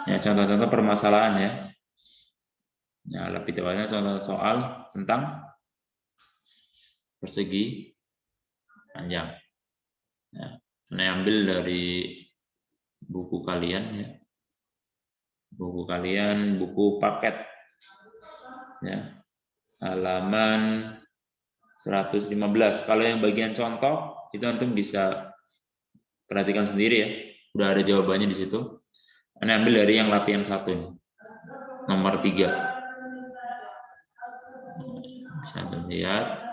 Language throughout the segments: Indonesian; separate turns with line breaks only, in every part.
Ya, contoh-contoh permasalahan ya. Ya, lebih tepatnya contoh soal tentang persegi panjang. Ya, saya ambil dari buku kalian ya. Buku kalian, buku paket. Ya. Halaman 115. Kalau yang bagian contoh itu antum bisa perhatikan sendiri ya. Udah ada jawabannya di situ. Anda ambil dari yang latihan 1 nih. Nomor 3. Bisa antum lihat.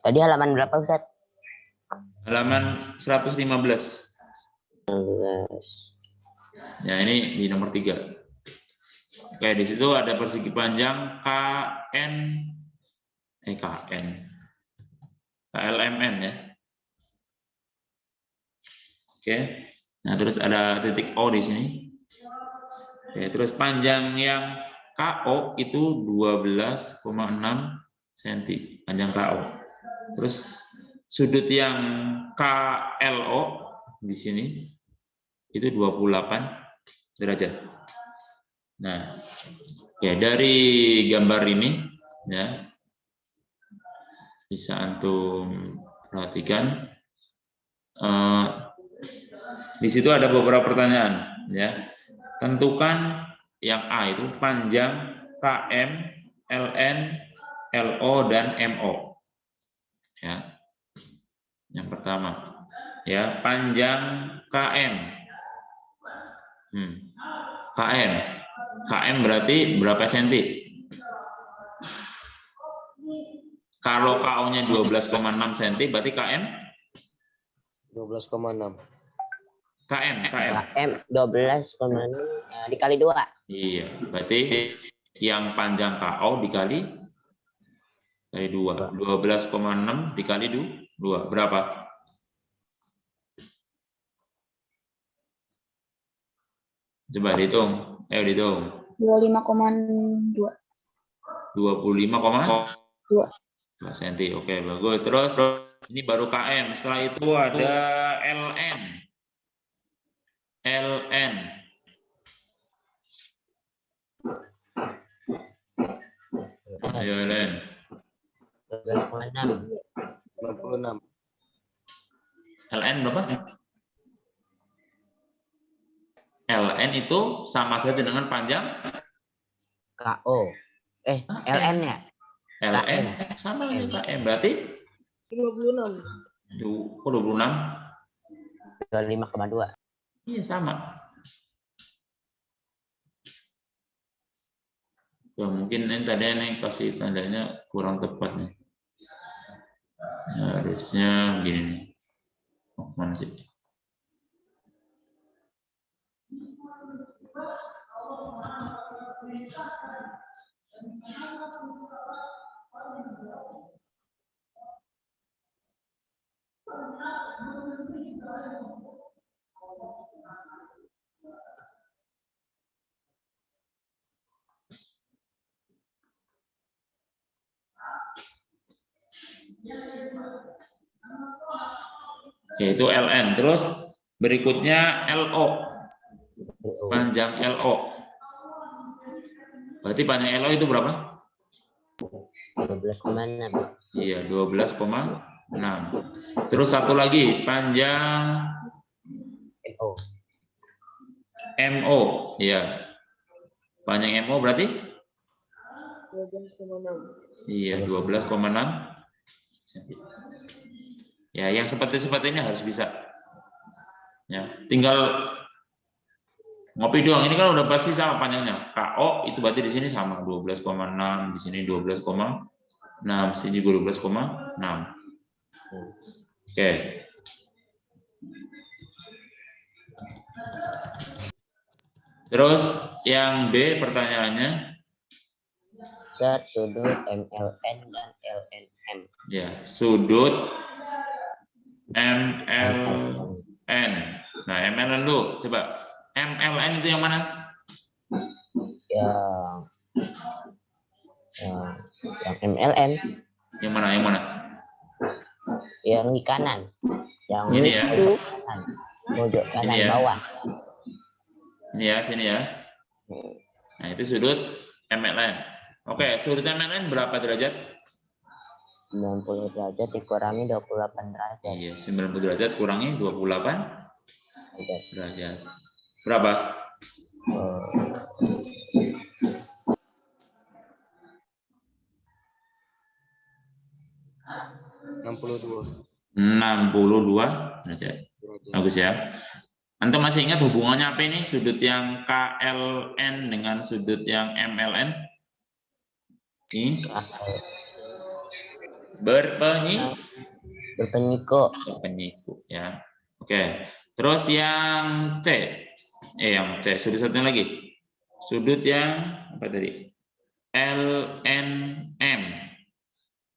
Tadi halaman berapa, Ustaz?
Halaman 115. Ya, ini di nomor 3. Oke, di situ ada persegi panjang KLMN ya. Oke. Nah, terus ada titik O di sini. Oke, terus panjang yang KO itu 12,6 cm, panjang KO. Terus sudut yang KLO di sini itu 28 derajat. Nah, ya dari gambar ini ya bisa antum perhatikan di situ ada beberapa pertanyaan ya. Tentukan yang A itu panjang KM, LN, LO dan MO. Ya. Yang pertama ya, panjang KM. KM. KM berarti berapa senti? Kalau KO-nya 12,6 cm berarti KM
12,6.
KM
12,6 dikali 2.
Iya, berarti yang panjang KO dikali 2. 12,6 dikali 2 berapa? Coba dihitung. Ayo dihitung.
25,2.
25,2 cm. Oke, bagus. Terus ini baru KM. Setelah itu ada LN. LN. Ayo LN.
12,6.
26.
LN berapa? LN itu sama saja dengan panjang
KO. LN ya?
LN sama dengan KM. Berarti
56.
26.
25,2.
Iya, sama. Ya, mungkin ini tadi ini kasih tandanya kurang tepat nih. Harusnya begini nih. Oh, mana sih? Yaitu LN. Terus berikutnya LO. Panjang LO. Berarti panjang LO itu berapa?
12,6.
Iya, 12,6. Terus satu lagi, panjang MO. Iya. Panjang MO berarti?
12,6.
Iya, 12,6. Ya, yang seperti ini harus bisa. Ya, tinggal ngopi doang. Ini kan udah pasti sama panjangnya. KO itu berarti di sini sama 12,6, di sini 12,6, sini juga 12,6. Oke. Terus yang B pertanyaannya
Set sudut MLN dan LNM.
Ya, sudut MLN. Nah, MLN dulu, coba. MLN itu yang mana?
Yang MLN.
Yang mana? Yang mana?
Yang di kanan. Yang
Ini ya.
kanan. Pojok kanan
Ini ya.
bawah.
Ini ya, sini ya. Nah, itu sudut MLN. Oke, sudut MLN berapa derajat?
90 derajat dikurangi 28 derajat.
Iya, 90 derajat kurangi 28 derajat. Berapa? 62 derajat. Bagus ya. Antum masih ingat hubungannya apa ini? Sudut yang KLN dengan sudut yang MLN? Ini
berpenyiku
ya. Oke. Terus yang C. Yang C, sudut satunya lagi. Sudut yang apa tadi? LNM.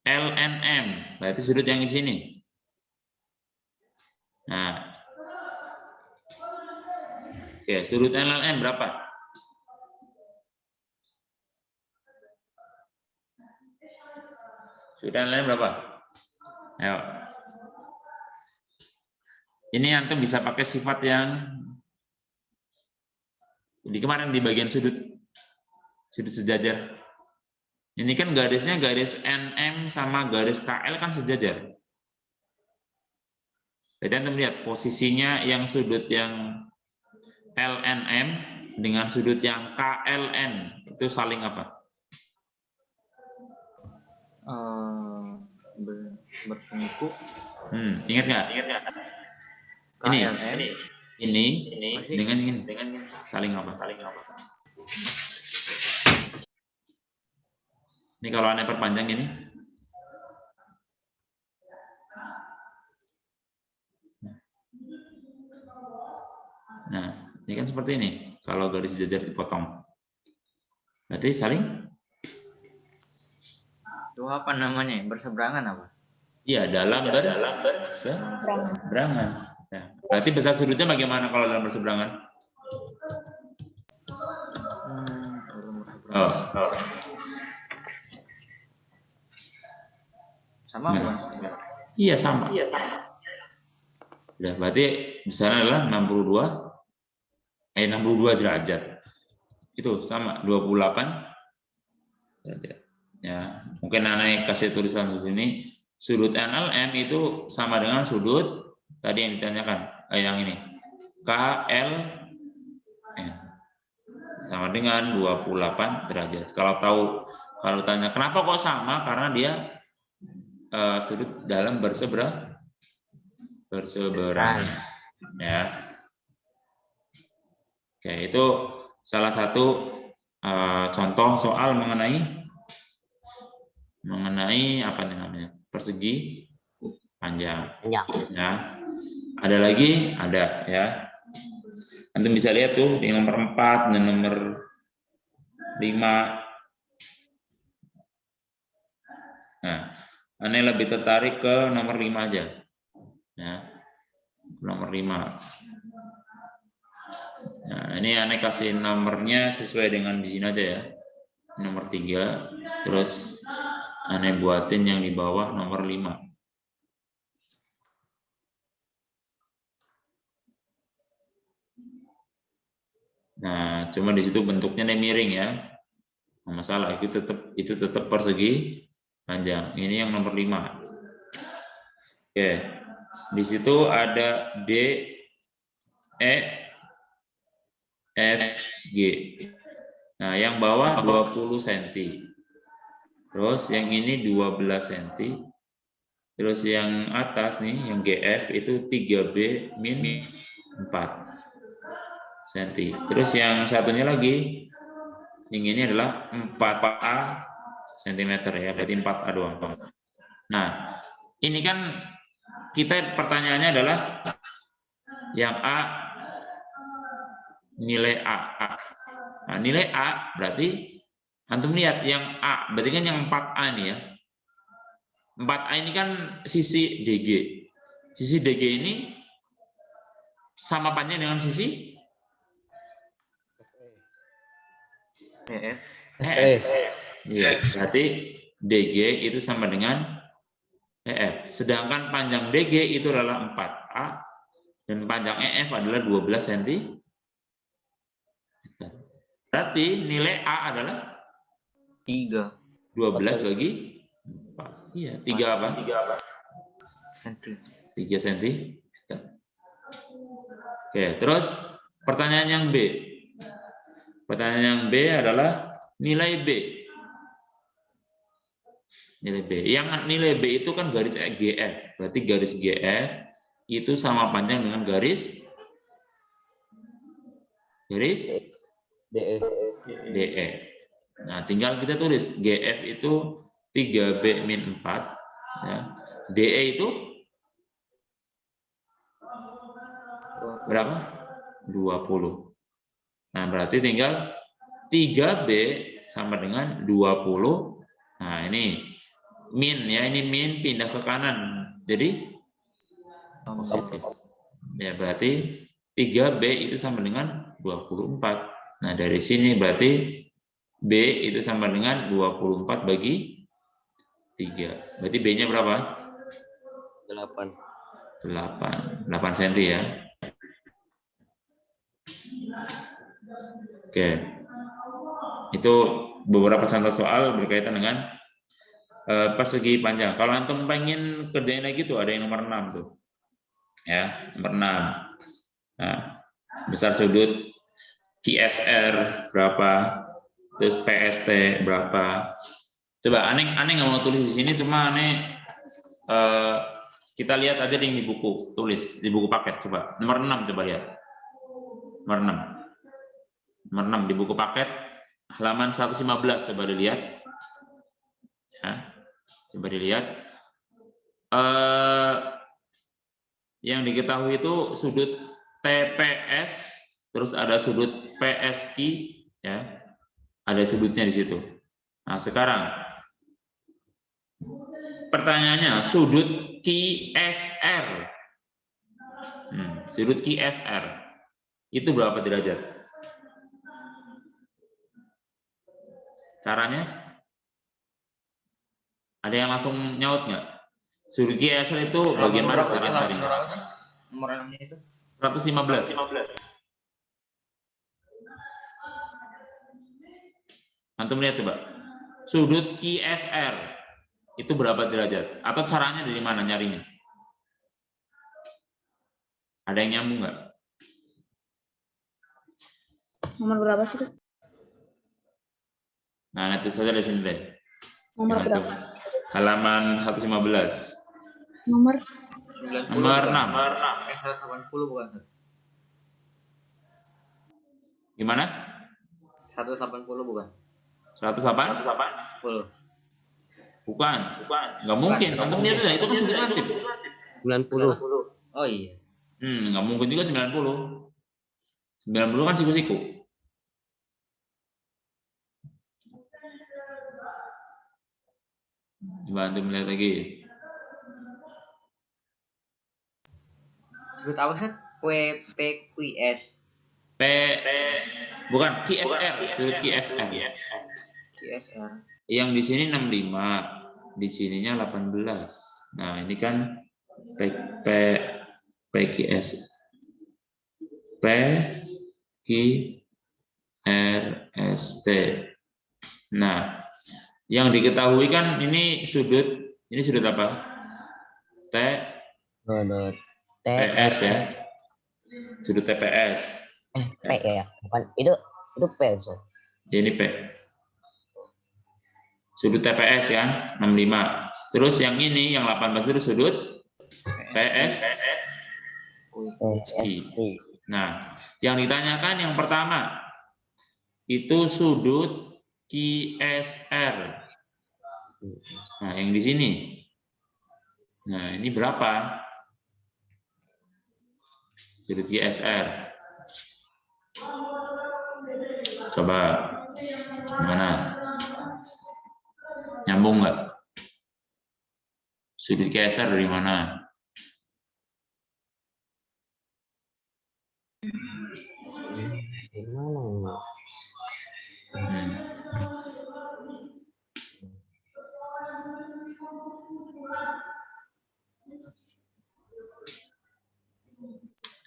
LNM. Berarti sudut yang di sini. Nah. Oke, sudut LNM berapa? Sudut LNM berapa? Ayo. Ini antum bisa pakai sifat yang di kemarin di bagian sudut sejajar. Ini kan garisnya garis NM sama garis KL kan sejajar. Jadi antum lihat posisinya yang sudut yang LNM dengan sudut yang KLN itu saling apa?
Berpenyiku.
Ingat nggak? Ini dengan ini saling apa? Ini kalau aneh perpanjang ini. Nah, ini kan seperti ini. Kalau garis sejajar dipotong, berarti saling.
Itu apa namanya? Berseberangan apa?
Iya, dalam berseberangan. Nah, berarti besar sudutnya bagaimana kalau dalam berseberangan?
Sama bukan?
Iya, sama. Ya, berarti besarnya adalah 62 derajat. Itu sama 28 derajat. Ya, mungkin aneh kasih tulisan di sini. Sudut NLM itu sama dengan sudut tadi yang ditanyakan, yang ini KLN sama dengan 28 derajat. Kalau tanya kenapa kok sama, karena dia sudut dalam berseberangan ya. Oke, itu salah satu contoh soal mengenai apa namanya persegi panjang ya. Ada lagi, ada ya. Antum bisa lihat tuh di nomor 4 dan nomor 5. Nah, aneh lebih tertarik ke nomor 5 aja ya. Nomor 5. Nah, ini aneh kasih nomornya sesuai dengan di sini aja ya. Nomor 3, terus aneh buatin yang di bawah nomor 5. Nah, cuma di situ bentuknya miring ya. Nggak masalah, itu tetap persegi panjang. Ini yang nomor 5. Oke. Di situ ada D, E, F, G. Nah, yang bawah 20 cm. Terus yang ini 12 cm. Terus yang atas nih, yang GF itu 3B min 4 cm. Terus yang satunya lagi, yang ini adalah 4A cm ya, berarti 4A doang. Nah, ini kan kita pertanyaannya adalah yang A, nilai A. Nah, nilai A berarti antum lihat yang A, berarti kan yang 4A nih ya. 4A ini kan sisi DG. Sisi DG ini sama panjang dengan sisi
EF.
EF. Iya, berarti DG itu sama dengan EF. Sedangkan panjang DG itu adalah 4A dan panjang EF adalah 12 cm. Berarti nilai A adalah
3
12 bagi 4. Iya, 3 apa?
cm.
3 cm. Oke, terus pertanyaan yang B. Pertanyaan yang B adalah nilai B. Nilai B. Yang nilai B itu kan garis GF. Berarti garis GF itu sama panjang dengan garis DE. Nah, tinggal kita tulis GF itu 3B min 4. Ya. DE itu berapa? 20. Nah, berarti tinggal 3B sama dengan 20. Nah, ini min ya, ini min pindah ke kanan. Jadi positif. Ya, berarti 3B itu sama dengan 24. Nah, dari sini berarti B itu sama dengan 24 bagi 3. Berarti B-nya berapa? 8 cm ya. Oke. Itu beberapa contoh soal berkaitan dengan persegi panjang. Kalau antum pengen kerjain lagi tuh ada yang nomor 6 tuh. Ya, nomor 6. Nah, besar sudut QSR berapa? Terus PST berapa? Coba aneh nggak mau tulis di sini, cuma aneh kita lihat aja di buku, tulis di buku paket. Coba nomor 6 coba lihat. Nomor 6 di buku paket halaman 115 coba dilihat. Ya, coba dilihat. Yang diketahui itu sudut TPS, terus ada sudut PSQ, ya, ada sudutnya di situ. Nah, sekarang pertanyaannya sudut QSR, sudut QSR itu berapa derajat? Caranya? Ada yang langsung nyaut nggak? Sudut QSR itu bagaimana cara carinya?
Nomor 6-nya itu
115. Antum lihat coba. Sudut QSR itu berapa derajat? Atau caranya dari mana nyarinya? Ada yang nyambung nggak?
Nomor berapa sih?
Nah, itu saja di sini deh.
Nomor
Yang
berapa?
halaman 115.
Nomor
90.
Nomor 6.
180 bukan?
Gimana?
180 bukan?
180?
10.
Bukan. Nggak mungkin. Antum lihat aja, itu kan sudut lancip.
90.
Oh iya.
Nggak mungkin juga 90. 90 kan siku-siku. Coba antum lihat lagi.
Sudut apa sih? PQS.
Bukan QSR, sudut QSR.
QSR.
Yang di sini 65, di sininya 18. Nah, ini kan PQS. PQRST. Nah, yang diketahui kan ini sudut apa?
Sudut
TPS ya. Sudut TPS.
P ya, bukan itu P Ustaz.
Ini P. Sudut TPS kan 65. Terus yang ini yang 18 itu sudut PSI. Nah, yang ditanyakan yang pertama itu sudut QSR. Nah, yang di sini. Nah, ini berapa? Sudut QSR. Coba gimana? Nyambung nggak? Sudut QSR dari mana?
Di mana ini?
Hmm.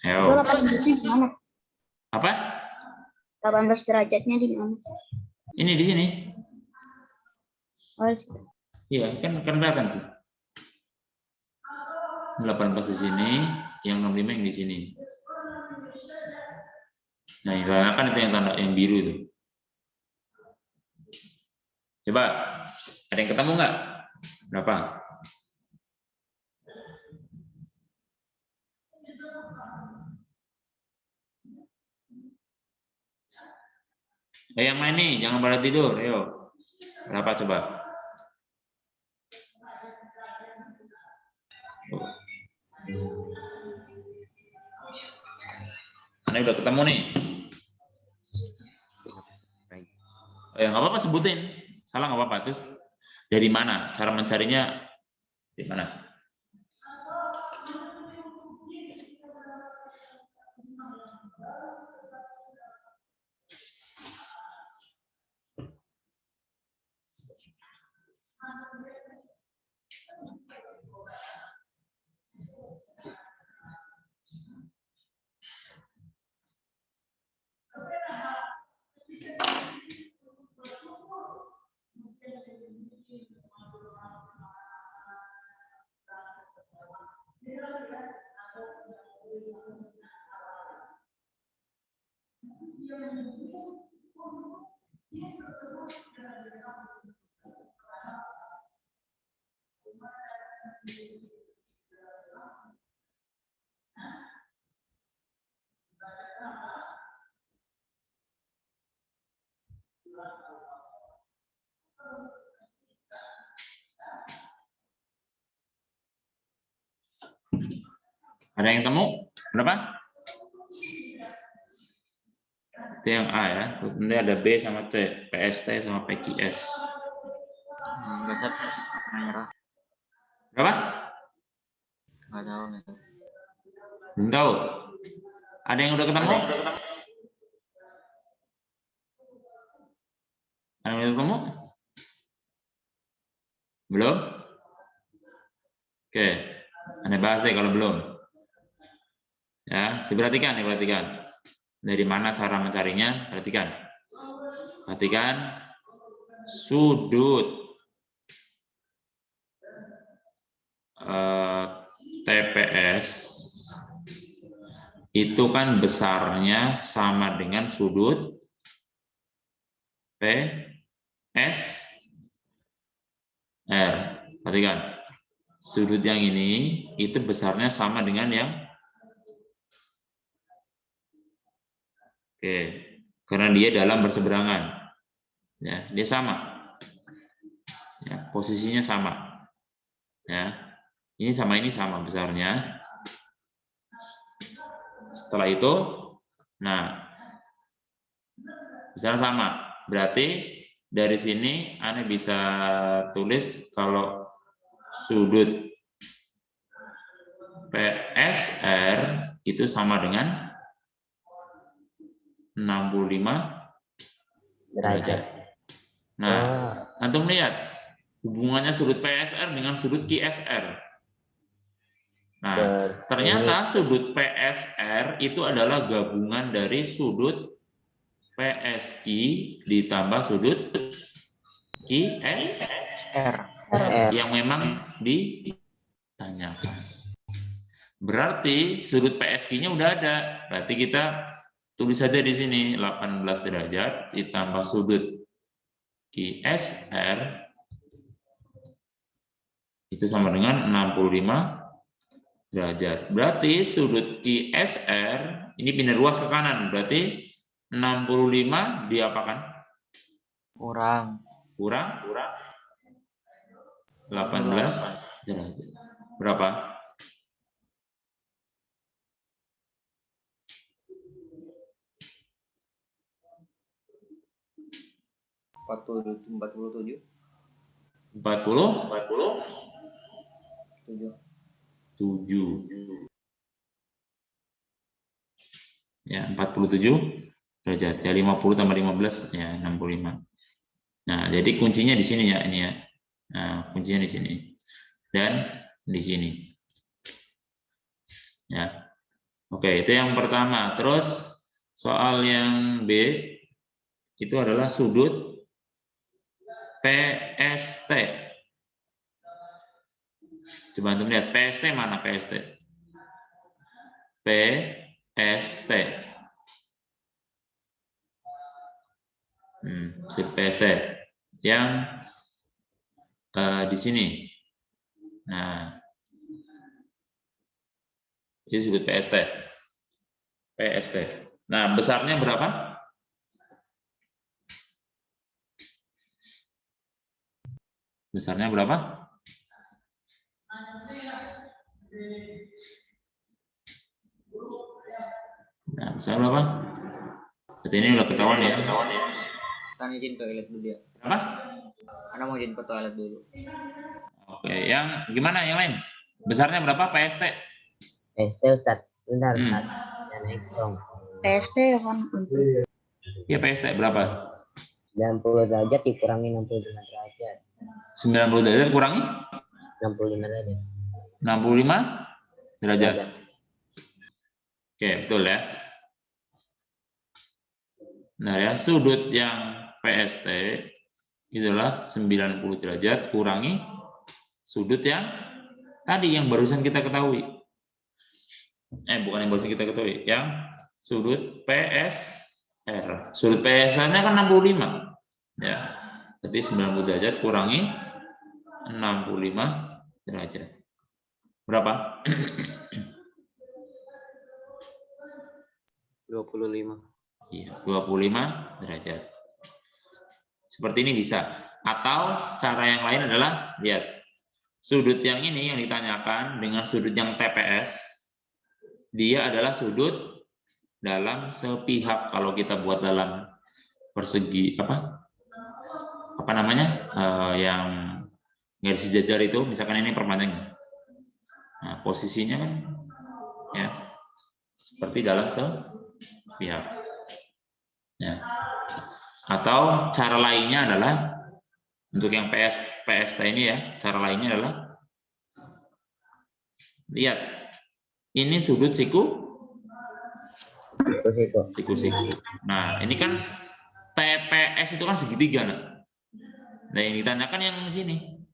Itu
Ayo.
18-nya di mana?
Apa?
18 derajatnya di mana?
Ini di sini.
Oh, di situ.
Iya, kan kelihatan tuh. 18 di sini, yang 65 yang di sini. Nah, yang tandakan itu yang tanda yang biru itu. Coba, ada yang ketemu nggak? Berapa? Yang main nih, jangan pada tidur. Ayo. Berapa coba? Ini udah ketemu nih. Nggak apa-apa sebutin. Salah nggak apa-apa. Terus dari mana? Cara mencarinya di mana? Ada yang temu? Berapa? Itu yang A ya. Terus nanti ada B sama C, PST sama PQS.
Enggak, Sat. Merah.
Berapa?
Enggak tahu, enggak tahu.
Belum tahu. Ada yang udah ketemu? Ada yang udah ketemu? Belum? Oke. Anda bahas deh kalau belum. Ya, diperhatikan, diperhatikan. Dari mana cara mencarinya? Perhatikan. Perhatikan sudut TPS itu kan besarnya sama dengan sudut PSR. Perhatikan. Sudut yang ini itu besarnya sama dengan yang karena dia dalam berseberangan. Ya, dia sama. Ya, posisinya sama. Ya. Ini sama besarnya. Setelah itu, nah, besarnya sama. Berarti dari sini Anda bisa tulis kalau sudut PSR itu sama dengan 65 derajat. Nah, antum lihat hubungannya sudut PSR dengan sudut QSR. Nah, ternyata sudut PSR itu adalah gabungan dari sudut PSQ ditambah sudut QSR yang memang ditanyakan. Berarti sudut PSQ-nya udah ada. Berarti kita tulis saja di sini 18 derajat ditambah sudut QSR itu sama dengan 65 derajat. Berarti sudut QSR ini pindah ruas ke kanan. Berarti 65 diapakan?
Kurang
18 derajat. Berapa?
47.
40? 7. Ya, 47 derajat. Ya, 50 tambah 15 ya 65. Nah, jadi kuncinya di sini ya, ini ya. Nah, kuncinya di sini. Dan di sini. Ya. Oke, itu yang pertama. Terus soal yang B itu adalah sudut PST. Coba antum lihat PST mana PST? PST. Sudut PST yang di sini. Nah, ini sudut PST. PST. Nah, besarnya berapa? Besarnya berapa? Nah, besar berapa? Berarti ini udah ketahuan ya.
Kan izin ke toilet dulu ya.
Apa?
Anda mau izin ke toilet dulu.
Oke, yang gimana yang lain? Besarnya berapa PST?
PST Ustaz. Bentar Ustaz. Jangan naik dong.
PST kan
Iya PST berapa?
90 derajat dikurangi 65 derajat.
90 derajat kurangi
65 derajat.
65 derajat. Oke, betul ya. Nah ya, sudut yang PST itulah 90 derajat kurangi sudut yang tadi yang barusan kita ketahui. Bukan yang barusan kita ketahui, yang sudut PSR. Sudut PSR-nya kan 65. Ya. Jadi 90 derajat kurangi 65 derajat. Berapa?
25.
Iya, 25 derajat. Seperti ini bisa. Atau cara yang lain adalah, lihat. Sudut yang ini yang ditanyakan dengan sudut yang TPS, dia adalah sudut dalam sepihak. Kalau kita buat dalam persegi, apa namanya, yang garis sejajar itu, misalkan ini perpanjangnya. Nah, posisinya kan, ya, seperti dalam sepihak. Ya. Atau cara lainnya adalah untuk yang PST ini ya, cara lainnya adalah lihat ini sudut siku. Nah, ini kan TPS itu kan segitiga. Nah, yang ditanyakan yang sini,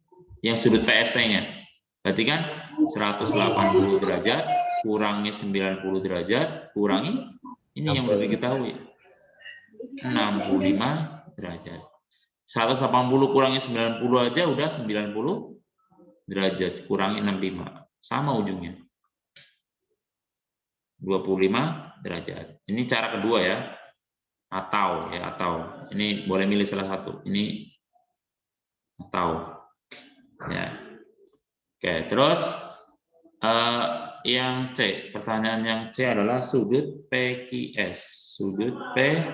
yang sudut PST-nya. Berarti kan 180 derajat kurangi 90 derajat kurangi ini yang udah diketahui. 65 derajat. 180 kurangi 90 aja udah 90 derajat kurangi 65. Sama ujungnya. 25 derajat. Ini cara kedua ya. Atau ini boleh milih salah satu. Ini atau ya. Oke, terus yang C, pertanyaan yang C adalah sudut PQS. Sudut PQS.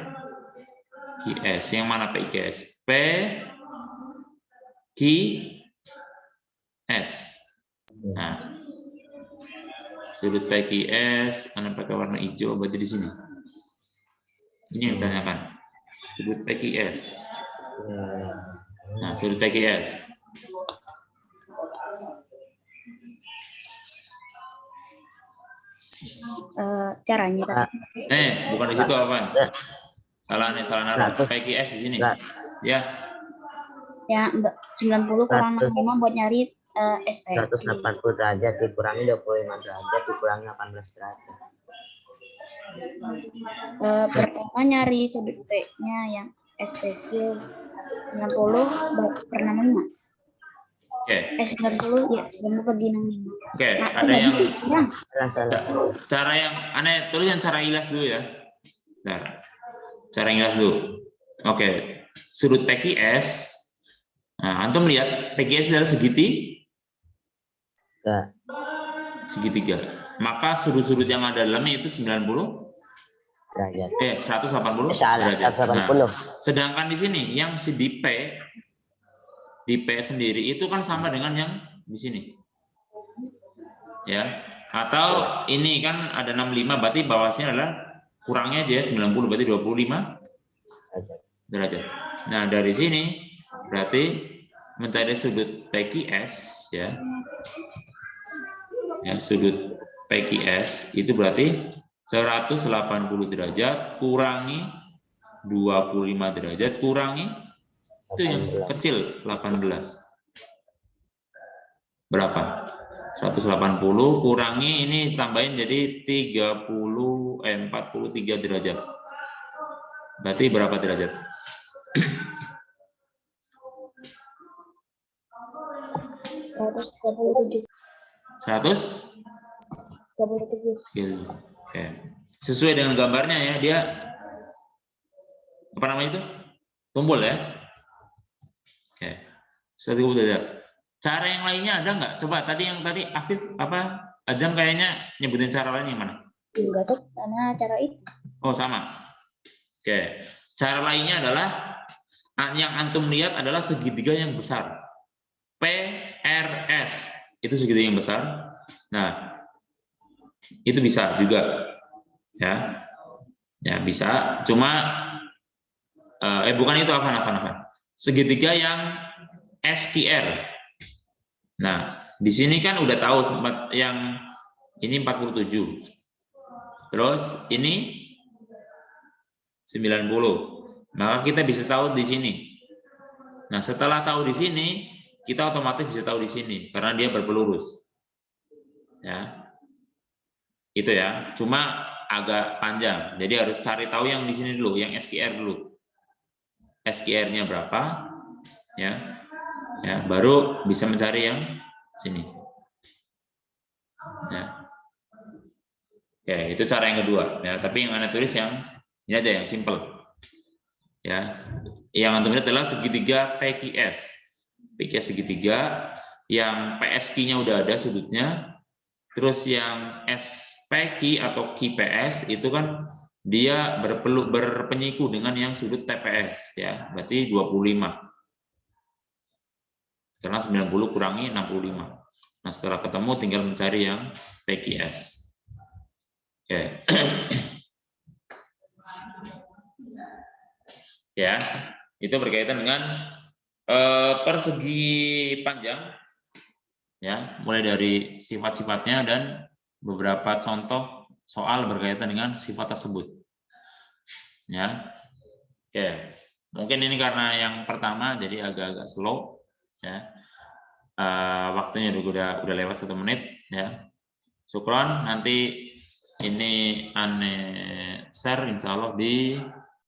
Yang mana PQS? PQS. Nah, sudut PQS, Anda pakai warna hijau, berarti di sini. Ini yang ditanyakan. Sudut PQS. Nah, sudut PQS.
Caranya tadi.
Bukan di situ apaan? Salah naruh. PQS di sini. Ya.
Ya, 90 kurang 65 buat nyari SP.
180 derajat dikurangi 25 derajat dikurangi 18 derajat.
Pertama nyari sudut P-nya yang SPQ 90 per 65.
Oke.
90 ya, 90 bagi 65.
Oke,
Nah,
ada yang
Salah.
yang aneh tulisan cara ilas dulu ya. Nah, cara ilas dulu. Oke, sudut PQS. Nah, antum lihat PQS adalah segitiga. Maka sudut-sudut yang ada dalamnya itu 90
derajat.
180 derajat. Nah, sedangkan di sini yang di P sendiri itu kan sama dengan yang di sini. Ya. Atau ini kan ada 65, berarti bawahnya adalah kurangnya aja 90, berarti 25 derajat. Nah, dari sini berarti mencari sudut PQS ya. Ya, sudut PQS itu berarti 180 derajat kurangi 25 derajat kurangi itu yang kecil 18. Berapa? 180 kurangi ini tambahin jadi 43 derajat. Berarti berapa derajat?
127.
127. Oke. Sesuai dengan gambarnya ya, dia apa namanya itu? Tombol ya. Oke. 130 derajat. Cara yang lainnya ada nggak? Coba tadi yang tadi Afif apa Ajam kayaknya nyebutin cara lain yang mana?
Enggak tuh, karena cara itu.
Oh sama. Oke. Cara lainnya adalah yang antum lihat adalah segitiga yang besar. PRS itu segitiga yang besar. Nah, itu bisa juga, ya, ya bisa. Cuma bukan itu Afan. Segitiga yang SQR. Nah, di sini kan udah tahu sempat yang ini 47. Terus ini 90. Maka kita bisa tahu di sini. Nah, setelah tahu di sini, kita otomatis bisa tahu di sini karena dia berpelurus. Ya. Itu ya. Cuma agak panjang. Jadi harus cari tahu yang di sini dulu, yang SQR dulu. SQR-nya berapa? Ya. Ya, baru bisa mencari yang sini. Ya. Oke, itu cara yang kedua. Ya, tapi yang Anda tulis yang ini aja yang simple. Ya, yang Anda lihat adalah segitiga PQS. PQS segitiga, yang PSQ-nya udah ada sudutnya. Terus yang SPQ atau QPS itu kan dia berpenyiku dengan yang sudut TPS ya, berarti 25. Karena 90 kurangi 65. Nah, setelah ketemu tinggal mencari yang PQS. Oke. Ya, itu berkaitan dengan persegi panjang. Ya, mulai dari sifat-sifatnya dan beberapa contoh soal berkaitan dengan sifat tersebut. Ya. Oke. Mungkin ini karena yang pertama jadi agak-agak slow ya. Waktunya udah lewat 1 menit ya. Syukron, nanti ini Ane share insya Allah di